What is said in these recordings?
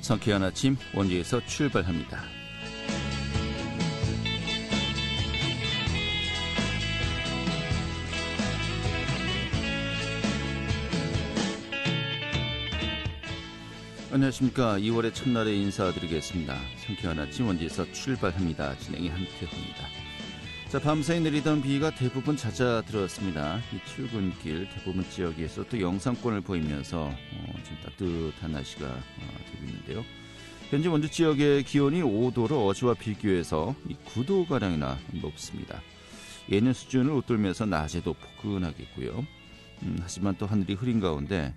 상쾌한 아침 원주에서 출발합니다. 안녕하십니까. 2월의 첫날에 인사드리겠습니다. 상쾌한 아침 원주에서 출발합니다. 진행의 한태호입니다. 자, 밤사이 내리던 비가 대부분 잦아들었습니다. 이 출근길 대부분 지역에서 또 영상권을 보이면서 좀 따뜻한 날씨가 되고 있는데요. 현재 원주 지역의 기온이 5도로 어제와 비교해서 9도가량이나 높습니다. 예년 수준을 웃돌면서 낮에도 포근하겠고요. 하지만 또 하늘이 흐린 가운데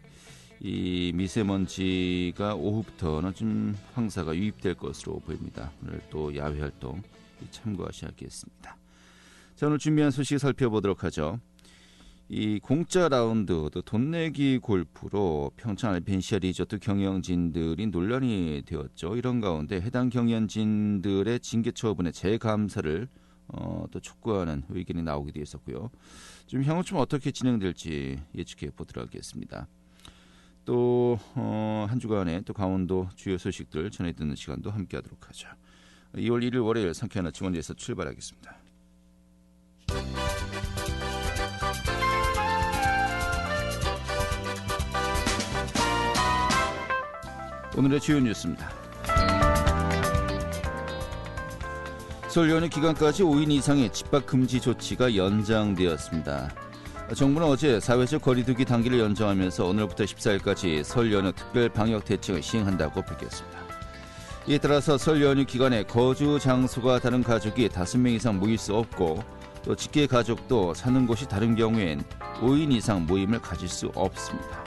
이 미세먼지가 오후부터는 좀 황사가 유입될 것으로 보입니다. 오늘 또 야외 활동 참고하셔야겠습니다. 자, 오늘 준비한 소식 살펴보도록 하죠. 이 공짜 라운드, 또 돈 내기 골프로 평창 알펜시아 리조트 경영진들이 논란이 되었죠. 이런 가운데 해당 경영진들의 징계 처분의 재감사를 또 촉구하는 의견이 나오기도 했었고요. 좀 향후 좀 어떻게 진행될지 예측해 보도록 하겠습니다. 또 한 주간의 또 강원도 주요 소식들 전해 듣는 시간도 함께하도록 하죠. 2월 1일 월요일 상쾌한 아침 원주에서 출발하겠습니다. 오늘의 주요 뉴스입니다. 설 연휴 기간까지 5인 이상의 집합 금지 조치가 연장되었습니다. 정부는 어제 사회적 거리두기 단계를 연장하면서 오늘부터 14일까지 설 연휴 특별 방역 대책을 시행한다고 밝혔습니다. 이에 따라서 설 연휴 기간에 거주 장소가 다른 가족이 5명 이상 모일 수 없고 또 직계 가족도 사는 곳이 다른 경우엔 5인 이상 모임을 가질 수 없습니다.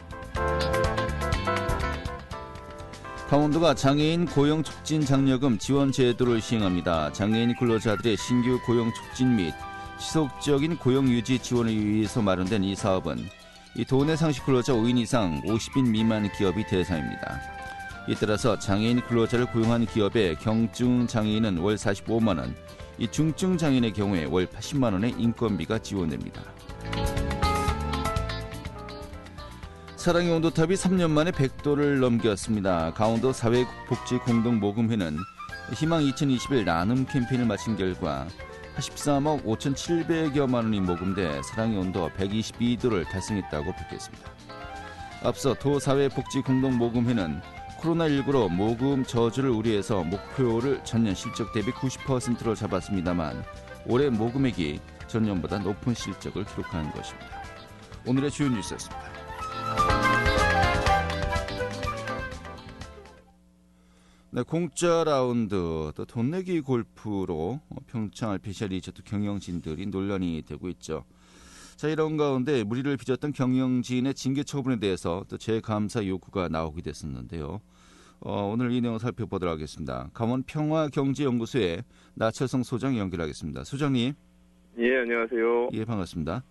강원도가 장애인 고용촉진 장려금 지원 제도를 시행합니다. 장애인 근로자들의 신규 고용 촉진 및 지속적인 고용 유지 지원을 위해서 마련된 이 사업은 이 도내 상시 근로자 5인 이상 50인 미만 기업이 대상입니다. 이에 따라서 장애인 근로자를 고용한 기업의 경증 장애인은 월 45만 원, 이 중증 장애인의 경우에 월 80만 원의 인건비가 지원됩니다. 사랑의 온도탑이 3년 만에 100도를 넘겼습니다. 강원도 사회복지공동모금회는 희망 2021 나눔 캠페인을 마친 결과 83억 5,700여만 원이 모금돼 사랑의 온도 122도를 달성했다고 밝혔습니다. 앞서 도사회복지공동모금회는 코로나19로 모금 저주를 우려해서 목표를 전년 실적 대비 90%로 잡았습니다만 올해 모금액이 전년보다 높은 실적을 기록한 것입니다. 오늘의 주요 뉴스였습니다. 네, 공짜 라운드, 또 돈 내기 골프로 평창 알펜시아 리조트 경영진들이 논란이 되고 있죠. 자, 이런 가운데 무리를 빚었던 경영진의 징계 처분에 대해서 또 재감사 요구가 나오게 됐었는데요. 오늘 이 내용 살펴보도록 하겠습니다. 강원 평화경제연구소의 나철성 소장 연결하겠습니다. 소장님. 예, 안녕하세요. 예, 반갑습니다.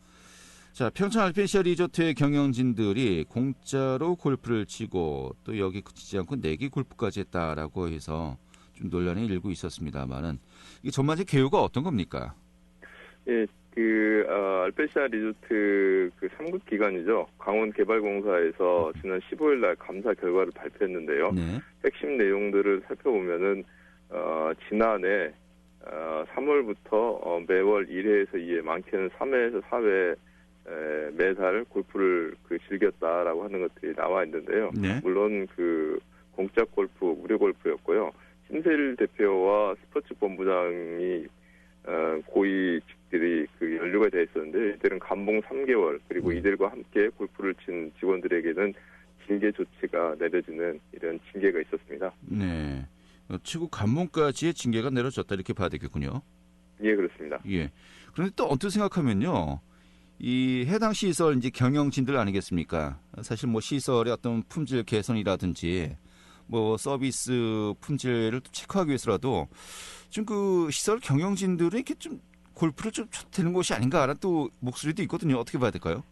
자, 평창 알펜시아 리조트의 경영진들이 공짜로 골프를 치고 또 여기 그치지 않고 내기 골프까지 했다라고 해서 좀 논란이 일고 있었습니다만은 이게 전반적인 개요가 어떤 겁니까? 예, 알펜시아 리조트 3급 기관이죠. 강원개발공사에서 지난 15일 날 감사 결과를 발표했는데요. 네. 핵심 내용들을 살펴보면은 지난해 3월부터 매월 1회에서 2회, 많게는 3회에서 4회 매달 골프를 즐겼다라고 하는 것들이 나와 있는데요. 네. 물론 공짜 골프, 무료 골프였고요. 심세일 대표와 스포츠 본부장이 고위직들이 연루가 되어 있었는데 이들은 감봉 3개월 그리고 이들과 함께 골프를 친 직원들에게는 징계 조치가 내려지는 이런 징계가 있었습니다. 네. 치고 감봉까지의 징계가 내려졌다 이렇게 봐야 되겠군요. 예, 그렇습니다. 예. 그런데 또 언뜻 생각하면요. 이 해당 시설 이제 경영진들 아니겠습니까? 사실 뭐 시설의 어떤 품질 개선이라든지 뭐 서비스 품질을 체크하기 위해서라도 좀 시설 경영진들이 이렇게 좀 골프를 좀 되는 곳이 아닌가라는 또 목소리도 있거든요. 어떻게 봐야 될까요?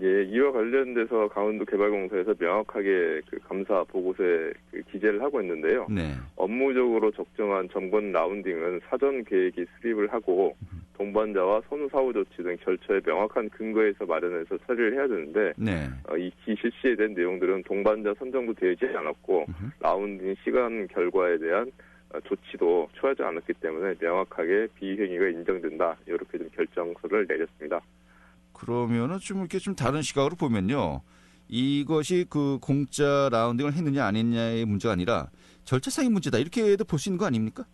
예, 이와 관련돼서 강원도개발공사에서 명확하게 감사 보고서에 기재를 하고 있는데요. 네. 업무적으로 적정한 점검 라운딩은 사전 계획이 수립을 하고 동반자와 선후 사후 조치 등 절차의 명확한 근거에서 마련해서 처리를 해야 되는데 네. 이 실시에 대한 내용들은 동반자 선정도 되지 않았고 라운딩 시간 결과에 대한 조치도 취하지 않았기 때문에 명확하게 비행위가 인정된다. 이렇게 좀 결정서를 내렸습니다. 그러면은 좀 이렇게 좀 다른 시각으로 보면요. 이것이 그 공짜 라운딩을 했느냐 안 했느냐의 문제가 아니라 절차상의 문제다. 이렇게도 볼 수 있는 거 아닙니까?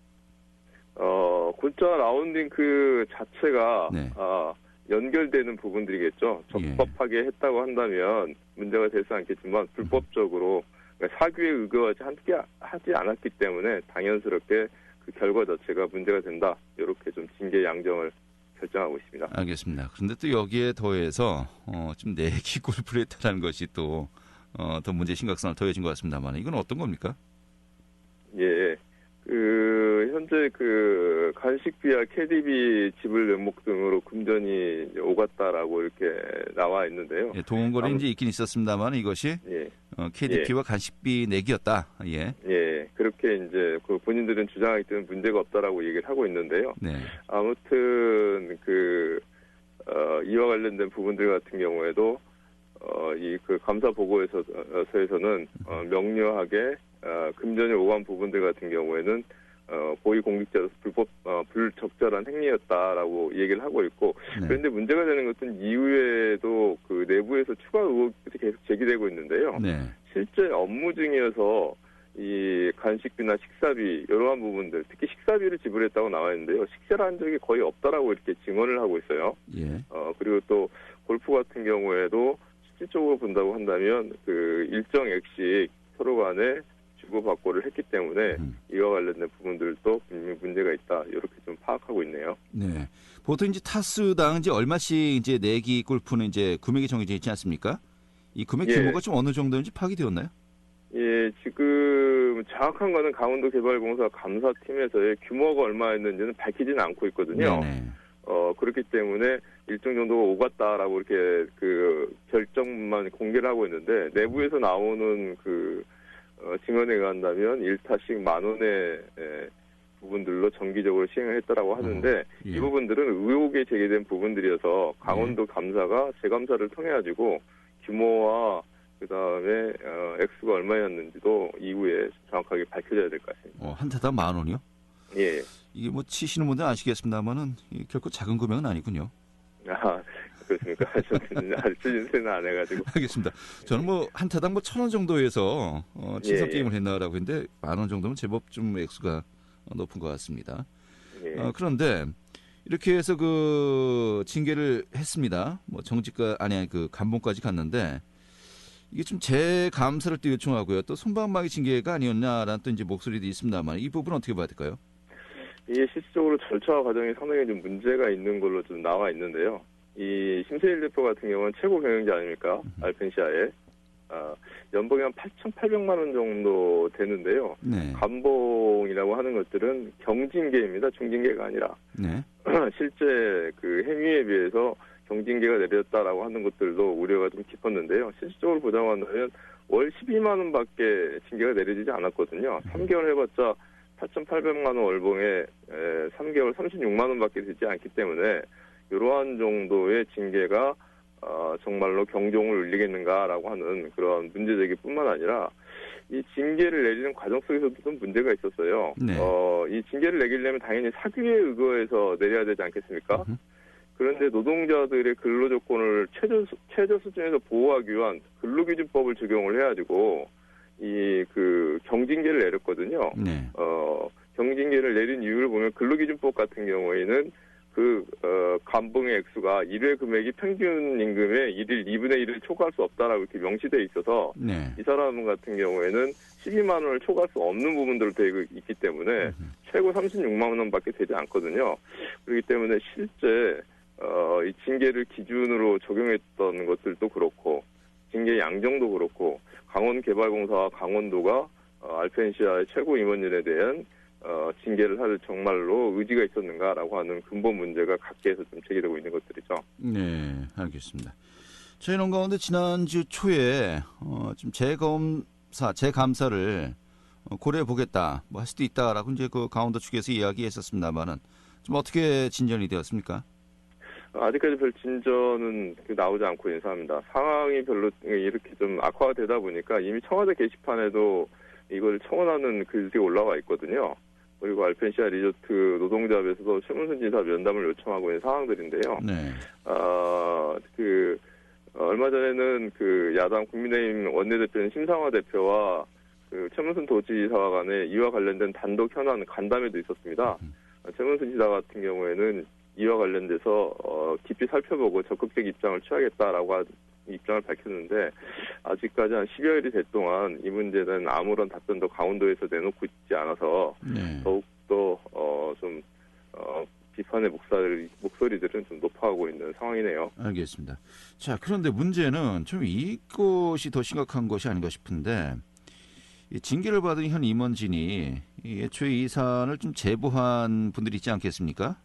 공짜 라운딩 그 자체가 네. 연결되는 부분들이겠죠. 적법하게 했다고 한다면 문제가 되지 않겠지만 불법적으로 사규에 의거하지 하지 않았기 때문에 당연스럽게 그 결과 자체가 문제가 된다. 이렇게 좀 징계 양정을 결정하고 있습니다. 알겠습니다. 그런데 또 여기에 더해서 좀 내기 골프를 했다는 것이 또 더 문제의 심각성을 더해진 것 같습니다만 이건 어떤 겁니까? 예. 현재 간식비와 캐디비 지불 명목 등으로 금전이 오갔다라고 이렇게 나와 있는데요. 예, 동원거래 이제 있긴 있었습니다만 이것이 KDP와 간식비 내기였다. 예. 예. 그렇게 이제 본인들은 주장하기 때문에 문제가 없다라고 얘기를 하고 있는데요. 네. 아무튼 이와 관련된 부분들 같은 경우에도 감사 보고서에서는 명료하게 금전이 오간 부분들 같은 경우에는 고위공직자로서 불적절한 행위였다라고 얘기를 하고 있고 네. 그런데 문제가 되는 것은 이후에도 그 내부에서 추가 의혹들이 계속 제기되고 있는데요. 네. 실제 업무 중이어서 이 간식비나 식사비 이러한 부분들 특히 식사비를 지불했다고 나와 있는데요. 식사를 한 적이 거의 없다라고 이렇게 증언을 하고 있어요. 예. 그리고 또 골프 같은 경우에도 실질적으로 본다고 한다면 일정 액씩 서로 간에 주고받고를 했기 때문에 이와 관련된 부분들도 분명히 문제가 있다. 이렇게 좀 파악하고 있네요. 네. 보통 이제 타수당 이제 얼마씩 이제 내기 골프는 이제 금액이 정해져 있지 않습니까? 이 금액 규모가 좀 어느 정도인지 파악이 되었나요? 예, 지금 정확한 거는 강원도개발공사 감사팀에서의 규모가 얼마였는지는 밝히지는 않고 있거든요. 네네. 그렇기 때문에 일정 정도가 오갔다라고 이렇게 결정만 공개를 하고 있는데 내부에서 나오는 증언에 의한다면 1타씩 10,000원의 부분들로 정기적으로 시행을 했다라고 하는데 예. 이 부분들은 의혹에 제기된 부분들이어서 강원도 감사가 재감사를 통해 가지고 규모와 그다음에 액수가 얼마였는지도 이후에 정확하게 밝혀져야 될 것 같습니다. 한 타당 10,000원이요? 예. 이게 뭐 치시는 분들은 아시겠습니다만은 결코 작은 금액은 아니군요. 그렇습니까? 저는 아직 추진세는 안 해가지고. 알겠습니다. 저는 한 타당 1,000원 정도에서 친선 예. 게임을 했나라고 했는데 10,000원 정도면 제법 좀 액수가 높은 것 같습니다. 예. 그런데 이렇게 해서 징계를 했습니다. 정직과 감봉까지 갔는데 이게 좀 재감사를 또 요청하고요. 또 손방망이 징계가 아니었냐라는 또 이제 목소리도 있습니다만 이 부분은 어떻게 봐야 될까요? 이게 실질적으로 절차와 과정이 상당히 좀 문제가 있는 걸로 좀 나와 있는데요. 이 심세일 대표 같은 경우는 최고 경영자 아닙니까? 알펜시아에. 연봉이 한 8,800만 원 정도 되는데요. 네. 감봉이라고 하는 것들은 경징계입니다. 중징계가 아니라. 네. 실제 행위에 비해서 경징계가 내렸다라고 하는 것들도 우려가 좀 깊었는데요. 실질적으로 보자고 한다면 월 12만 원밖에 징계가 내려지지 않았거든요. 3개월 해봤자 8,800만 원 월봉에 3개월 36만 원밖에 되지 않기 때문에 이러한 정도의 징계가 정말로 경종을 울리겠는가라고 하는 그런 문제제기뿐만 아니라 이 징계를 내리는 과정 속에서도 좀 문제가 있었어요. 네. 이 징계를 내리려면 당연히 사규에 의거해서 내려야 되지 않겠습니까? 그런데 노동자들의 근로조건을 최저 수준에서 보호하기 위한 근로기준법을 적용을 해가지고 경징계를 내렸거든요. 네. 경징계를 내린 이유를 보면 근로기준법 같은 경우에는 감봉의 액수가 1회 금액이 평균 임금의 2분의 1을 초과할 수 없다라고 이렇게 명시되어 있어서 네. 이 사람 같은 경우에는 12만 원을 초과할 수 없는 부분들로 되어 있기 때문에 최고 36만 원밖에 되지 않거든요. 그렇기 때문에 실제 이 징계를 기준으로 적용했던 것들도 그렇고 징계 양정도 그렇고 강원개발공사와 강원도가 알펜시아의 최고 임원진에 대한 징계를 할 정말로 의지가 있었는가라고 하는 근본 문제가 각계에서 좀 제기되고 있는 것들이죠. 네, 알겠습니다. 저희는 가운데 지난주 초에 좀 재감사를 고려해 보겠다, 할 수도 있다라고 이제 강원도 측에서 이야기했었습니다만은 좀 어떻게 진전이 되었습니까? 아직까지 별 진전은 나오지 않고 있는 상황입니다. 상황이 별로 이렇게 좀 악화가 되다 보니까 이미 청와대 게시판에도 이걸 청원하는 글들이 올라와 있거든요. 그리고 알펜시아 리조트 노동조합에서도 최문순 지사 면담을 요청하고 있는 상황들인데요. 네. 얼마 전에는 야당 국민의힘 원내대표인 심상화 대표와 최문순 도지사와 간에 이와 관련된 단독 현안 간담회도 있었습니다. 최문순 지사 같은 경우에는 이와 관련돼서 깊이 살펴보고 적극적 입장을 취하겠다라고 입장을 밝혔는데 아직까지 한 10여일이 될 동안 이 문제는 아무런 답변도 강원도에서 내놓고 있지 않아서 네. 더욱더 비판의 목소리들은 좀 높아가고 있는 상황이네요. 알겠습니다. 자, 그런데 문제는 좀 이것이 더 심각한 것이 아닌가 싶은데 이 징계를 받은 현 임원진이 애초에 이 사안을 좀 제보한 분들이 있지 않겠습니까?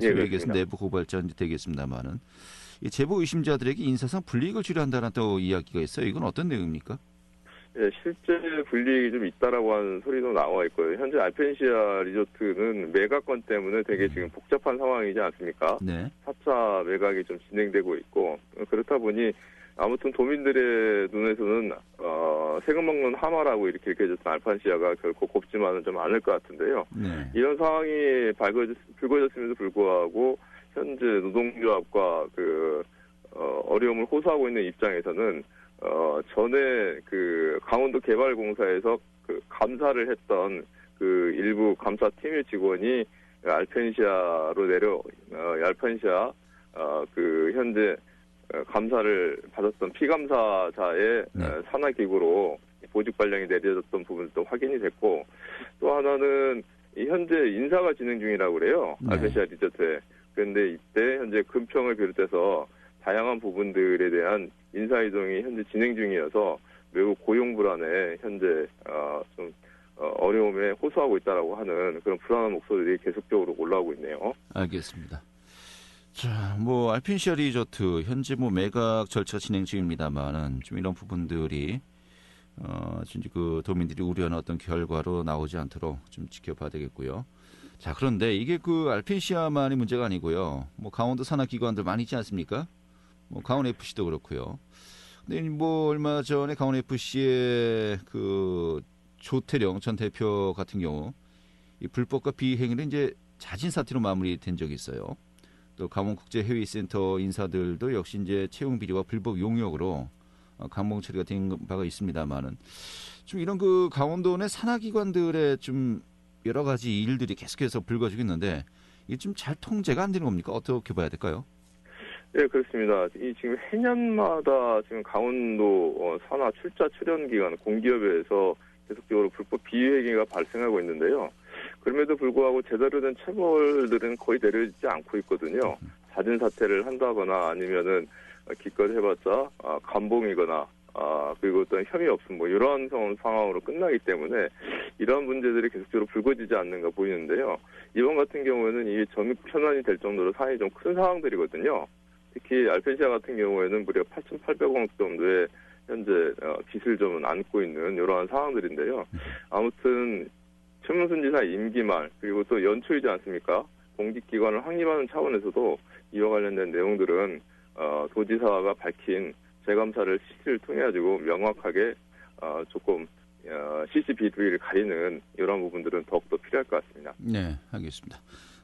소위 얘기해서 내부 고발자 되겠습니다만은 이 제보 의심자들에게 인사상 불이익을 주려한다는 또 이야기가 있어요. 이건 어떤 내용입니까? 네, 실제 불이익이 좀 있다라고 하는 소리도 나와 있고요. 현재 알펜시아 리조트는 매각권 때문에 되게 지금 복잡한 상황이지 않습니까? 네. 4차 매각이 좀 진행되고 있고 그렇다 보니 아무튼 도민들의 눈에서는 세금 먹는 하마라고 이렇게 느껴졌던 알펜시아가 결코 곱지만은 좀 않을 것 같은데요. 네. 이런 상황이 불거졌음에도 불구하고 현재 노동조합과 어려움을 호소하고 있는 입장에서는 전에 강원도 개발공사에서 감사를 했던 일부 감사팀의 직원이 알펜시아로 알펜시아 현재 감사를 받았던 피감사자의 산하기구로 보직 발령이 내려졌던 부분도 확인이 됐고 또 하나는 현재 인사가 진행 중이라고 그래요. 네. 알펜시아 리조트에. 그런데 이때 현재 금평을 비롯해서 다양한 부분들에 대한 인사이동이 현재 진행 중이어서 매우 고용 불안에 현재 어려움에 호소하고 있다라고 하는 그런 불안한 목소리들이 계속적으로 올라오고 있네요. 알겠습니다. 자, 알펜시아 리조트 현재 매각 절차 진행 중입니다만은 좀 이런 부분들이 진짜 도민들이 우려하는 어떤 결과로 나오지 않도록 좀 지켜봐야 되겠고요. 자, 그런데 이게 알펜시아만이 문제가 아니고요. 강원도 산하 기관들 많이 있지 않습니까? 강원 FC도 그렇고요. 근데 얼마 전에 강원 FC의 조태령 전 대표 같은 경우 이 불법과 비행위는 이제 자진 사퇴로 마무리된 적이 있어요. 또 강원국제회의센터 인사들도 역시 이제 채용 비리와 불법 용역으로 감봉 처리가 된 바가 있습니다만은 좀 이런 강원도 내 산하기관들의 좀 여러 가지 일들이 계속해서 불거지고 있는데 이게 좀 잘 통제가 안 되는 겁니까? 어떻게 봐야 될까요? 네, 그렇습니다. 지금 해년마다 지금 강원도 산하 출자 출연 기관 공기업에서 계속적으로 불법 비행위가 발생하고 있는데요. 그럼에도 불구하고 제대로 된 처벌들은 거의 내려지지 않고 있거든요. 자진 사퇴를 한다거나 아니면은 기껏 해봤자 감봉이거나 그리고 어떤 혐의 없음 이런 상황으로 끝나기 때문에 이러한 문제들이 계속적으로 불거지지 않는가 보이는데요. 이번 같은 경우에는 이게 전국 현안이 될 정도로 사안이 좀 큰 상황들이거든요. 특히 알펜시아 같은 경우에는 무려 8,800억 정도의 현재 빚을 좀 안고 있는 이러한 상황들인데요. 아무튼 최문순 지사 임기 말 그리고 또 연초이지 않습니까? 공직기관을 확립하는 차원에서도 이와 관련된 내용들은 도지사가 밝힌 재감사를 CC를 통해 가지고 명확하게 조금 CCBV를 가리는 이런 부분들은 더욱더 필요할 것 같습니다. 네, 알겠습니다.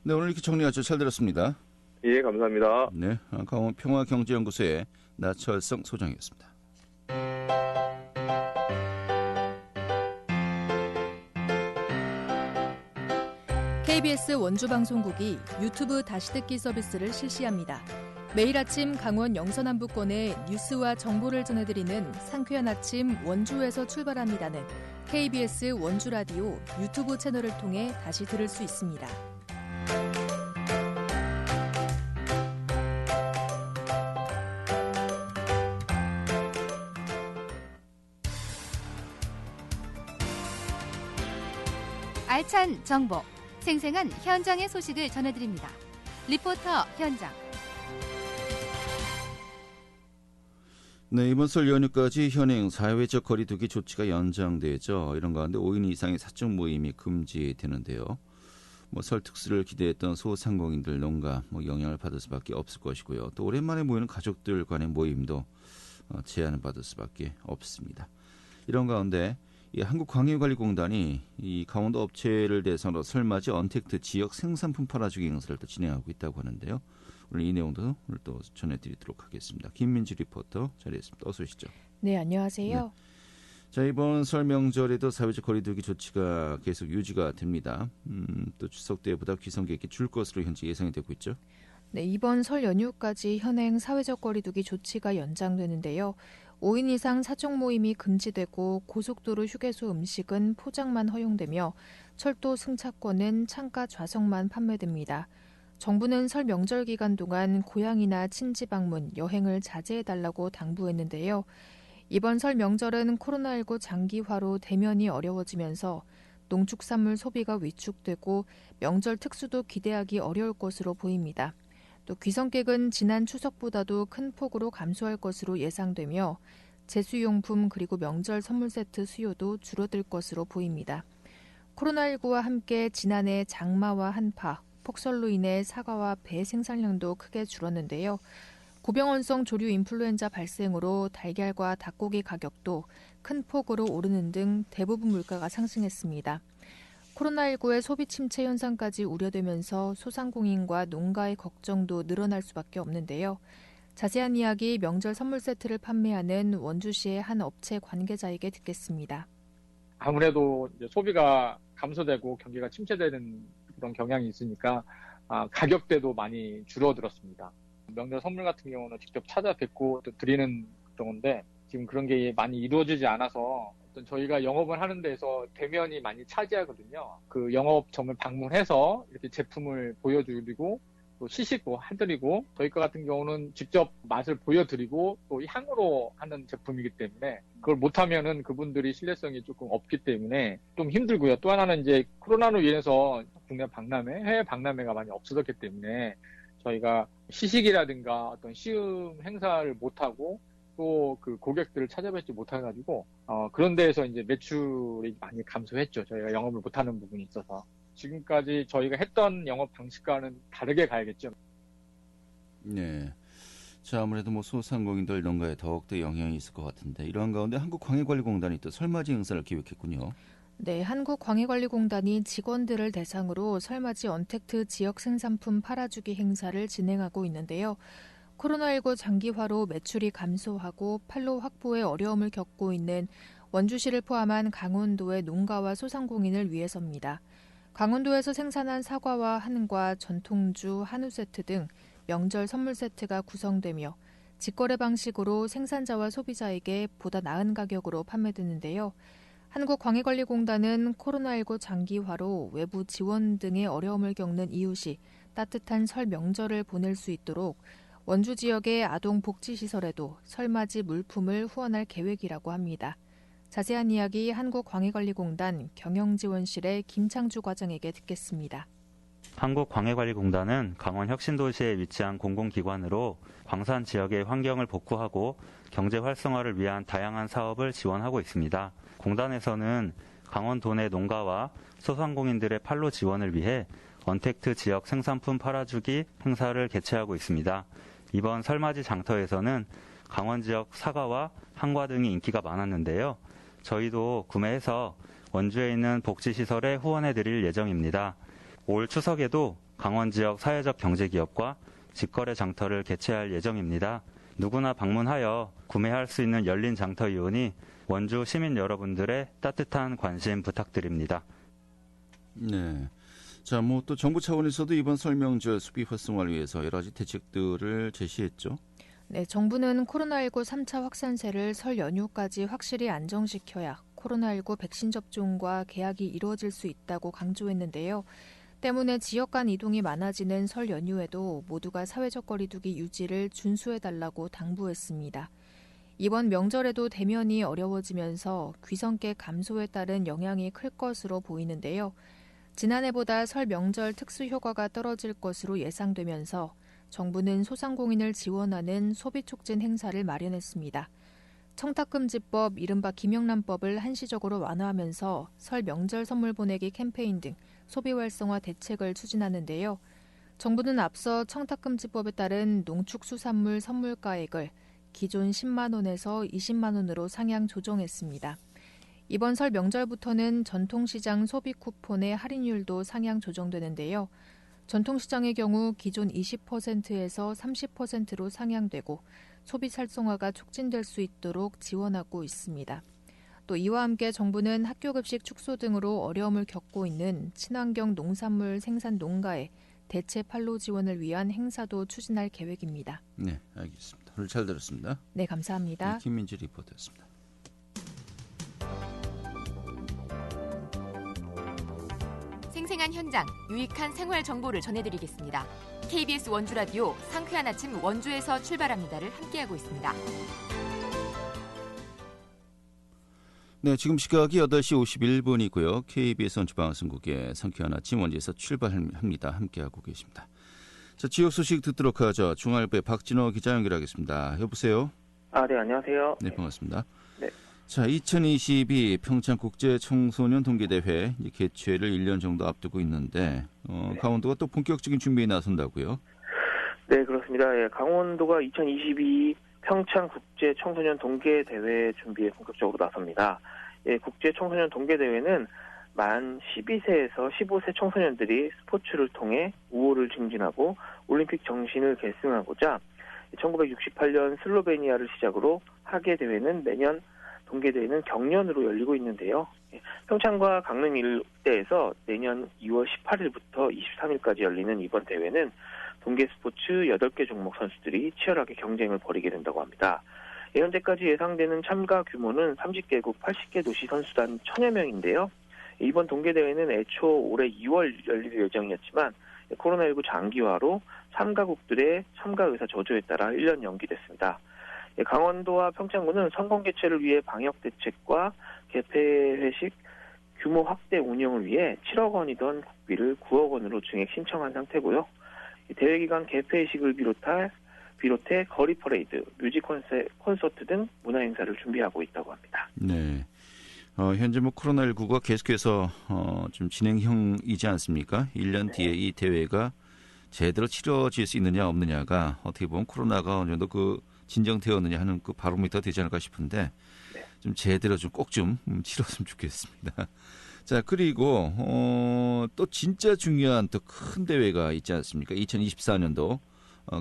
네, 오늘 이렇게 정리하죠. 잘 들었습니다. 예, 감사합니다. 네, 강원 평화경제연구소의 나철성 소장이었습니다. KBS 원주방송국이 유튜브 다시 듣기 서비스를 실시합니다. 매일 아침 강원 영서남부권의 뉴스와 정보를 전해드리는 상쾌한 아침 원주에서 출발합니다는 KBS 원주라디오 유튜브 채널을 통해 다시 들을 수 있습니다. 알찬 정보, 생생한 현장의 소식을 전해드립니다. 리포터 현장. 네, 이번 설 연휴까지 현행 사회적 거리두기 조치가 연장되죠. 이런 가운데 5인 이상의 사적 모임이 금지되는데요. 뭐 설 특수를 기대했던 소상공인들 농가 영향을 받을 수밖에 없을 것이고요. 또 오랜만에 모이는 가족들 간의 모임도 제한을 받을 수밖에 없습니다. 이런 가운데 이 한국광해관리공단이 이 강원도 업체를 대상으로 설맞이 언택트 지역 생산품 팔아주기 행사를 또 진행하고 있다고 하는데요. 오늘 이 내용도 오늘 또 전해드리도록 하겠습니다. 김민지 리포터 자리했습니다. 어서 오시죠. 네, 안녕하세요. 네. 자, 이번 설 명절에도 사회적 거리두기 조치가 계속 유지가 됩니다. 또 추석 때보다 귀성객이 줄 것으로 현재 예상이 되고 있죠. 네, 이번 설 연휴까지 현행 사회적 거리두기 조치가 연장되는데요. 5인 이상 사적 모임이 금지되고 고속도로 휴게소 음식은 포장만 허용되며 철도 승차권은 창가 좌석만 판매됩니다. 정부는 설 명절 기간 동안 고향이나 친지 방문, 여행을 자제해달라고 당부했는데요. 이번 설 명절은 코로나19 장기화로 대면이 어려워지면서 농축산물 소비가 위축되고 명절 특수도 기대하기 어려울 것으로 보입니다. 또 귀성객은 지난 추석보다도 큰 폭으로 감소할 것으로 예상되며 제수용품 그리고 명절 선물 세트 수요도 줄어들 것으로 보입니다. 코로나19와 함께 지난해 장마와 한파, 폭설로 인해 사과와 배 생산량도 크게 줄었는데요. 고병원성 조류 인플루엔자 발생으로 달걀과 닭고기 가격도 큰 폭으로 오르는 등 대부분 물가가 상승했습니다. 코로나19의 소비 침체 현상까지 우려되면서 소상공인과 농가의 걱정도 늘어날 수밖에 없는데요. 자세한 이야기 명절 선물 세트를 판매하는 원주시의 한 업체 관계자에게 듣겠습니다. 아무래도 이제 소비가 감소되고 경기가 침체되는 그런 경향이 있으니까 가격대도 많이 줄어들었습니다. 명절 선물 같은 경우는 직접 찾아뵙고 또 드리는 경우인데 지금 그런 게 많이 이루어지지 않아서 어떤 저희가 영업을 하는 데서 대면이 많이 차지하거든요. 그 영업점을 방문해서 이렇게 제품을 보여드리고 또 시식도 해드리고 저희 거 같은 경우는 직접 맛을 보여드리고 또 향으로 하는 제품이기 때문에 그걸 못하면은 그분들이 신뢰성이 조금 없기 때문에 좀 힘들고요. 또 하나는 이제 코로나로 인해서 국내 박람회, 해외 박람회가 많이 없어졌기 때문에 저희가 시식이라든가 어떤 시음 행사를 못하고 또 그 고객들을 찾아뵙지 못해가지고 그런 데에서 이제 매출이 많이 감소했죠. 저희가 영업을 못하는 부분이 있어서 지금까지 저희가 했던 영업 방식과는 다르게 가야겠죠. 네. 자, 아무래도 소상공인들 농가에 더욱더 영향이 있을 것 같은데 이러한 가운데 한국광해관리공단이 또 설맞이 행사를 기획했군요. 네, 한국광해관리공단이 직원들을 대상으로 설맞이 언택트 지역 생산품 팔아주기 행사를 진행하고 있는데요. 코로나19 장기화로 매출이 감소하고 판로 확보에 어려움을 겪고 있는 원주시를 포함한 강원도의 농가와 소상공인을 위해서입니다. 강원도에서 생산한 사과와 한과, 전통주, 한우 세트 등 명절 선물 세트가 구성되며 직거래 방식으로 생산자와 소비자에게 보다 나은 가격으로 판매되는데요. 한국광해관리공단은 코로나19 장기화로 외부 지원 등의 어려움을 겪는 이웃이 따뜻한 설 명절을 보낼 수 있도록 원주 지역의 아동복지시설에도 설맞이 물품을 후원할 계획이라고 합니다. 자세한 이야기 한국광해관리공단 경영지원실의 김창주 과장에게 듣겠습니다. 한국광해관리공단은 강원 혁신도시에 위치한 공공기관으로 광산 지역의 환경을 복구하고 경제 활성화를 위한 다양한 사업을 지원하고 있습니다. 공단에서는 강원도 내 농가와 소상공인들의 판로 지원을 위해 언택트 지역 생산품 팔아주기 행사를 개최하고 있습니다. 이번 설맞이 장터에서는 강원 지역 사과와 한과 등이 인기가 많았는데요. 저희도 구매해서 원주에 있는 복지시설에 후원해드릴 예정입니다. 올 추석에도 강원 지역 사회적 경제기업과 직거래 장터를 개최할 예정입니다. 누구나 방문하여 구매할 수 있는 열린 장터이오니 원주 시민 여러분들의 따뜻한 관심 부탁드립니다. 네. 자, 또 정부 차원에서도 이번 설 명절 수비 활성화를 위해서 여러 가지 대책들을 제시했죠. 네, 정부는 코로나19 3차 확산세를 설 연휴까지 확실히 안정시켜야 코로나19 백신 접종과 계약이 이루어질 수 있다고 강조했는데요. 때문에 지역 간 이동이 많아지는 설 연휴에도 모두가 사회적 거리두기 유지를 준수해달라고 당부했습니다. 이번 명절에도 대면이 어려워지면서 귀성객 감소에 따른 영향이 클 것으로 보이는데요. 지난해보다 설 명절 특수 효과가 떨어질 것으로 예상되면서 정부는 소상공인을 지원하는 소비 촉진 행사를 마련했습니다. 청탁금지법, 이른바 김영란법을 한시적으로 완화하면서 설 명절 선물 보내기 캠페인 등 소비 활성화 대책을 추진하는데요. 정부는 앞서 청탁금지법에 따른 농축수산물 선물가액을 기존 10만 원에서 20만 원으로 상향 조정했습니다. 이번 설 명절부터는 전통시장 소비 쿠폰의 할인율도 상향 조정되는데요. 전통시장의 경우 기존 20%에서 30%로 상향되고 소비 활성화가 촉진될 수 있도록 지원하고 있습니다. 또 이와 함께 정부는 학교급식 축소 등으로 어려움을 겪고 있는 친환경 농산물 생산 농가에 대체 판로 지원을 위한 행사도 추진할 계획입니다. 네, 알겠습니다. 오늘 잘 들었습니다. 네, 감사합니다. 네, 김민지 리포터였습니다. 생생한 현장, 유익한 생활 정보를 전해드리겠습니다. KBS 원주라디오 상쾌한 아침 원주에서 출발합니다를 함께하고 있습니다. 네, 지금 시각이 8시 51분이고요. KBS 원주방송국의 상쾌한 아침 원주에서 출발합니다. 함께하고 계십니다. 자, 지역 소식 듣도록 하죠. 중앙일보의 박진호 기자 연결하겠습니다. 여보세요? 네, 안녕하세요. 네, 반갑습니다. 네. 자, 2022 평창국제청소년 동계대회 개최를 1년 정도 앞두고 있는데 강원도가 또 본격적인 준비에 나선다고요? 네, 그렇습니다. 예, 강원도가 2022 평창국제청소년 동계대회 준비에 본격적으로 나섭니다. 예, 국제청소년 동계대회는 만 12세에서 15세 청소년들이 스포츠를 통해 우호를 증진하고 올림픽 정신을 계승하고자 1968년 슬로베니아를 시작으로 하계 대회는 매년 동계대회는 경년으로 열리고 있는데요. 평창과 강릉 일대에서 내년 2월 18일부터 23일까지 열리는 이번 대회는 동계 스포츠 8개 종목 선수들이 치열하게 경쟁을 벌이게 된다고 합니다. 현재까지 예상되는 참가 규모는 30개국 80개 도시 선수단 1000여 명인데요. 이번 동계대회는 애초 올해 2월 열릴 예정이었지만 코로나19 장기화로 참가국들의 참가 의사 저조에 따라 1년 연기됐습니다. 강원도와 평창군은 선거 개최를 위해 방역 대책과 개폐회식 규모 확대 운영을 위해 7억 원이던 국비를 9억 원으로 증액 신청한 상태고요. 대회 기간 개폐회식을 비롯해 거리 퍼레이드, 뮤직 콘서트 등 문화 행사를 준비하고 있다고 합니다. 네. 현재 코로나19가 계속해서 좀 진행형이지 않습니까? 1년 뒤에 이 대회가 제대로 치러질 수 있느냐 없느냐가 어떻게 보면 코로나가 어느 정도 진정되었느냐 하는 바로미터 되지 않을까 싶은데 좀 제대로 꼭 좀 치렀으면 좋겠습니다. 자, 그리고 또 진짜 중요한 또 큰 대회가 있지 않습니까? 2024년도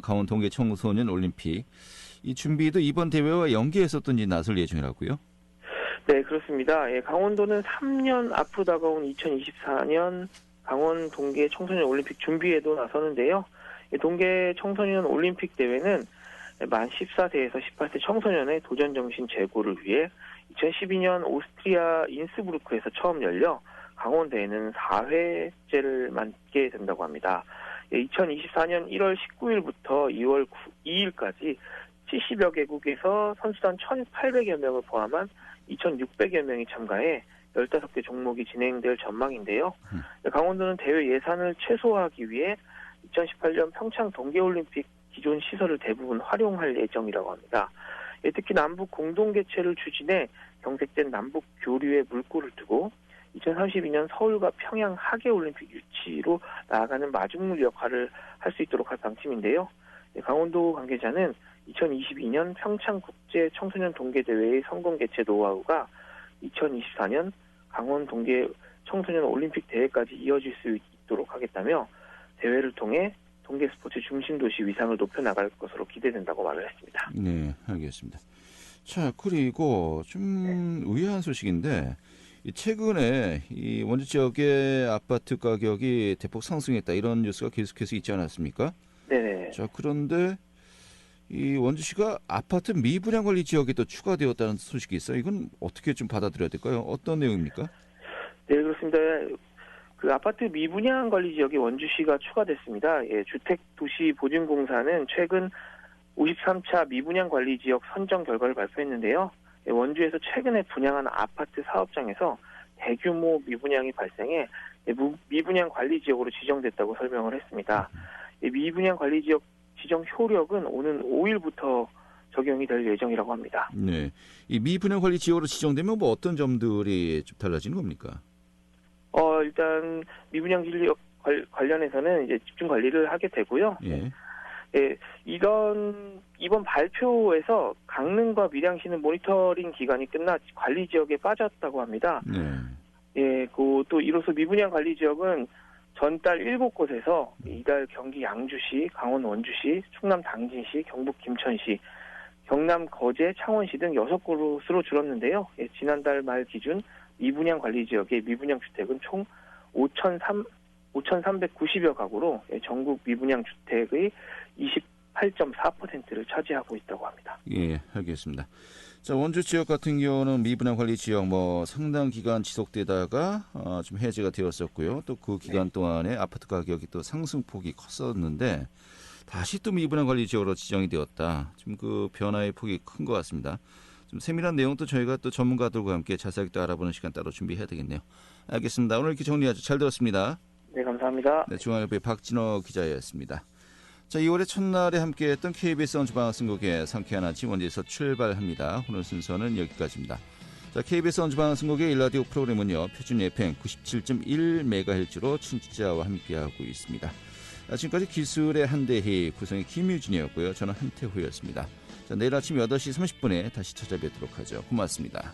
강원 동계 청소년 올림픽 이 준비도 이번 대회와 연계해서 또 이제 나설 예정이라고요? 네, 그렇습니다. 예, 강원도는 3년 앞으로 다가온 2024년 강원 동계 청소년 올림픽 준비에도 나서는데요. 동계 청소년 올림픽 대회는 만 14세에서 18세 청소년의 도전 정신 제고를 위해 2012년 오스트리아 인스부르크에서 처음 열려 강원 대회는 4회째를 맞게 된다고 합니다. 2024년 1월 19일부터 2월 2일까지 70여 개국에서 선수단 1,800여 명을 포함한 2,600여 명이 참가해 15개 종목이 진행될 전망인데요. 강원도는 대회 예산을 최소화하기 위해 2018년 평창 동계올림픽 기존 시설을 대부분 활용할 예정이라고 합니다. 특히 남북 공동 개최를 추진해 경색된 남북 교류에 물꼬를 두고 2032년 서울과 평양 하계올림픽 유치로 나아가는 마중물 역할을 할 수 있도록 할 방침인데요. 강원도 관계자는 2022년 평창국제 청소년 동계대회의 성공 개최 노하우가 2024년 강원 동계 청소년 올림픽 대회까지 이어질 수 있도록 하겠다며 대회를 통해 동계 스포츠 중심 도시 위상을 높여나갈 것으로 기대된다고 말을 했습니다. 네, 알겠습니다. 자, 그리고 좀 의아한 소식인데 최근에 이 원주 지역의 아파트 가격이 대폭 상승했다 이런 뉴스가 계속해서 있지 않았습니까? 네. 자, 그런데 이 원주시가 아파트 미분양 관리 지역에 또 추가되었다는 소식이 있어요. 이건 어떻게 좀 받아들여야 될까요? 어떤 내용입니까? 네, 그렇습니다. 그 아파트 미분양 관리 지역에 원주시가 추가됐습니다. 예, 주택도시보증공사는 최근 53차 미분양 관리 지역 선정 결과를 발표했는데요. 예, 원주에서 최근에 분양한 아파트 사업장에서 대규모 미분양이 발생해 미분양 관리 지역으로 지정됐다고 설명을 했습니다. 예, 미분양 관리 지역 지정 효력은 오는 5일부터 적용이 될 예정이라고 합니다. 네, 이 미분양 관리 지역으로 지정되면 어떤 점들이 좀 달라지는 겁니까? 일단 미분양 진료 관련해서는 이제 집중 관리를 하게 되고요. 예. 예, 이번 발표에서 강릉과 밀양시는 모니터링 기간이 끝나 관리 지역에 빠졌다고 합니다. 네. 예, 또 이로써 미분양 관리 지역은 전달 7곳에서 이달 경기 양주시, 강원 원주시, 충남 당진시, 경북 김천시, 경남 거제, 창원시 등 6곳으로 줄었는데요. 예, 지난달 말 기준 미분양 관리 지역의 미분양 주택은 총 5,390여 가구로 전국 미분양 주택의 28.4%를 차지하고 있다고 합니다. 예, 알겠습니다. 자, 원주 지역 같은 경우는 미분양 관리 지역 상당 기간 지속되다가 좀 해제가 되었었고요. 또 그 기간 동안에 아파트 가격이 또 상승폭이 컸었는데 다시 또 미분양 관리 지역으로 지정이 되었다. 지금 그 변화의 폭이 큰 것 같습니다. 좀 세밀한 내용도 저희가 또 전문가들과 함께 자세하게 또 알아보는 시간 따로 준비해야 되겠네요. 알겠습니다. 오늘 이렇게 정리 아주 잘 들었습니다. 네, 감사합니다. 네, 중앙일보의 박진호 기자였습니다. 자, 2월의 첫날에 함께했던 KBS 원주방송국의 상쾌한 아침 원주에서 출발합니다. 오늘 순서는 여기까지입니다. 자, KBS 원주방송국의 일라디오 프로그램은요, 표준 FM 97.1MHz로 청취자와 함께하고 있습니다. 지금까지 기술의 한대희, 구성의 김유진이었고요. 저는 한태후였습니다. 자, 내일 아침 8시 30분에 다시 찾아뵙도록 하죠. 고맙습니다.